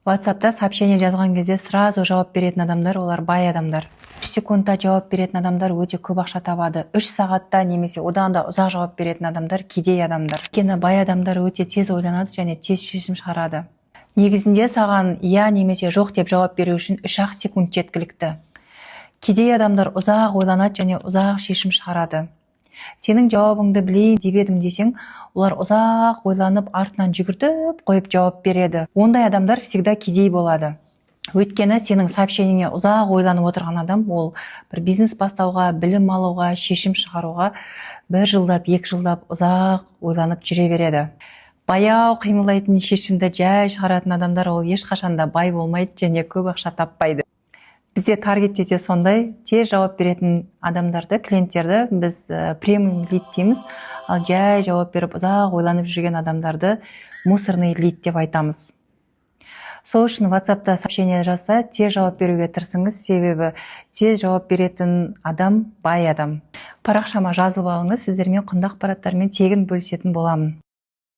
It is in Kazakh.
WhatsApp'та сообщение жазған кезде сразу жауап беретін адамдар, олар бай адамдар. 3 секундта жауап беретін адамдар өте көп ақша табады. 3 сағатта немесе одан да ұзақ жауап беретін адамдар кедей адамдар. Өйткені бай адамдар өте тез ойланады және тез шешім шығарады. Негізінде саған иә немесе жоқ деп жауап беру үшін 3-ақ секунд жеткілікті. Кедей адамдар ұзақ ойланады және ұзақ шешім шығарады. Сенің жауабыңды білейін деп едім десең, олар ұзақ ойланып артынан жүгіртіп қойып жауап береді. Ондай адамдар всегда кедей болады. Өйткені сенің сообщениеңе ұзақ ойланып отырған адам, ол бір бизнес бастауға, білім алуға, шешім шығаруға 1 жылдап, 2 жылдап ұзақ ойланып жүре береді. Баяу қимылдайтын, шешімді жай шығаратын адамдар ол ешқашанда бай болмайды және көп ақша таппайды. Бізде таргетте де сондай, тез жауап беретін адамдарды, клиенттерді біз премиум лид дейміз, ал жай жауап беріп ұзақ ойланып жүрген адамдарды мусорный лид деп айтамыз. Сол үшін WhatsApp'та сообщение жазса, тез жауап беруге тырысыңыз, себебі тез жауап беретін адам бай адам. Парақшама жазылып алыңыз, сіздермен құнды ақпараттармен тегін бөлісетін боламын.